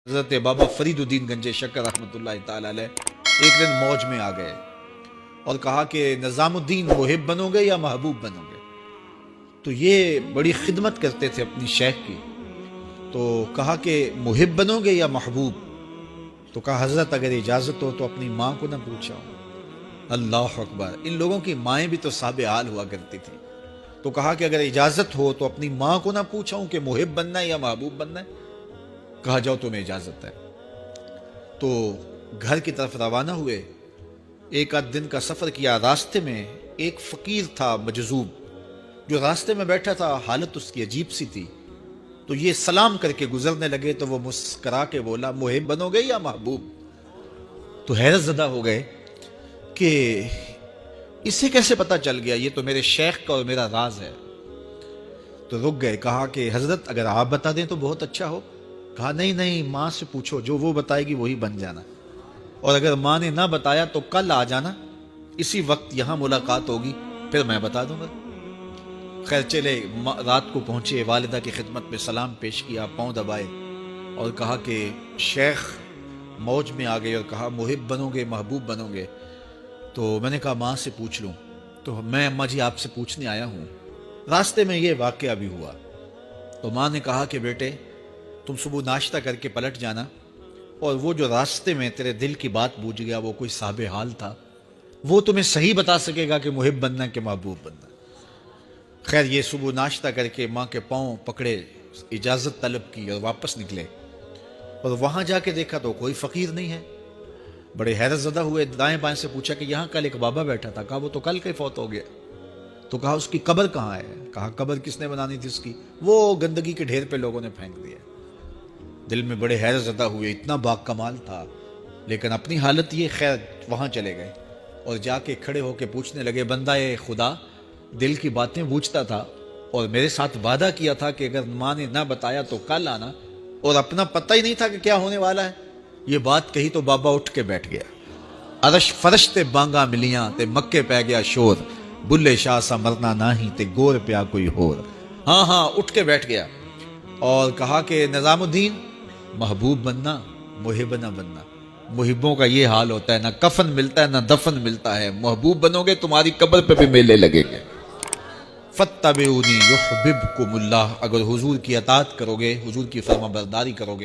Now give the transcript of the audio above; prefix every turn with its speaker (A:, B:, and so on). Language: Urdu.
A: حضرت بابا فرید الدین گنج شکر رحمۃ اللہ تعالی علیہ ایک دن موج میں آ گئے اور کہا کہ نظام الدین محب بنو گے یا محبوب بنو گے؟ تو یہ بڑی خدمت کرتے تھے اپنی شیخ کی، تو کہا کہ محب بنو گے یا محبوب؟ تو کہا حضرت اگر اجازت ہو تو اپنی ماں کو نہ پوچھا ہوں۔ اللہ اکبر، ان لوگوں کی مائیں بھی تو صاحب حال ہوا کرتی تھی۔ تو کہا کہ اگر اجازت ہو تو اپنی ماں کو نہ پوچھا ہوں کہ محب بننا ہے یا محبوب بننا ہے؟ کہا جاؤ تمہیں اجازت ہے۔ تو گھر کی طرف روانہ ہوئے، ایک آدھ دن کا سفر کیا۔ راستے میں ایک فقیر تھا مجذوب، جو راستے میں بیٹھا تھا، حالت اس کی عجیب سی تھی۔ تو یہ سلام کر کے گزرنے لگے تو وہ مسکرا کے بولا محب بنو گے یا محبوب؟ تو حیرت زدہ ہو گئے کہ اسے کیسے پتہ چل گیا، یہ تو میرے شیخ کا اور میرا راز ہے۔ تو رک گئے، کہا کہ حضرت اگر آپ بتا دیں تو بہت اچھا ہو۔ کہا نہیں نہیں، ماں سے پوچھو، جو وہ بتائے گی وہی بن جانا، اور اگر ماں نے نہ بتایا تو کل آ جانا، اسی وقت یہاں ملاقات ہوگی، پھر میں بتا دوں گا۔ خیر چلے، رات کو پہنچے، والدہ کی خدمت میں سلام پیش کیا، پاؤں دبائے اور کہا کہ شیخ موج میں آ گئے اور کہا محب بنو گے محبوب بنو گے؟ تو میں نے کہا ماں سے پوچھ لوں۔ تو میں اماں جی آپ سے پوچھنے آیا ہوں۔ راستے میں یہ واقعہ بھی ہوا۔ تو ماں نے کہا کہ بیٹے تم صبح ناشتہ کر کے پلٹ جانا، اور وہ جو راستے میں تیرے دل کی بات بوجھ گیا، وہ کوئی صاحب حال تھا، وہ تمہیں صحیح بتا سکے گا کہ محب بننا کہ محبوب بننا۔ خیر یہ صبح ناشتہ کر کے ماں کے پاؤں پکڑے، اجازت طلب کی اور واپس نکلے، اور وہاں جا کے دیکھا تو کوئی فقیر نہیں ہے۔ بڑے حیرت زدہ ہوئے، دائیں بائیں سے پوچھا کہ یہاں کل ایک بابا بیٹھا تھا۔ کہا وہ تو کل کے فوت ہو گیا۔ تو کہا اس کی قبر کہاں ہے؟ کہا قبر کس نے بنانی تھی اس کی؟ وہ گندگی کے ڈھیر پہ لوگوں نے پھینک دیا۔ دل میں بڑے حیرت زدہ ہوئے، اتنا با کمال تھا، لیکن اپنی حالت یہ، خیر وہاں چلے گئے اور جا کے کھڑے ہو کے پوچھنے لگے بندہ خدا دل کی باتیں پوچھتا تھا اور میرے ساتھ وعدہ کیا تھا کہ اگر ماں نے نہ بتایا تو کل آنا، اور اپنا پتہ ہی نہیں تھا کہ کیا ہونے والا ہے۔ یہ بات کہی تو بابا اٹھ کے بیٹھ گیا۔ عرش فرش تے بانگا ملیاں تے مکے پہ گیا شور، بلے شاہ سا مرنا ناہی تے گور پیا کوئی ہور۔ ہاں اٹھ کے بیٹھ گیا اور کہا کہ نظام الدین محبوب بننا محب نہ بننا۔ محبوں کا یہ حال ہوتا ہے، نہ کفن ملتا ہے نہ دفن ملتا ہے۔ محبوب بنو گے تمہاری قبر پہ بھی میلے لگیں گے۔ فاتبعونی یحببکم اللہ، اگر حضور کی اطاعت کرو گے، حضور کی فرما برداری کرو گے،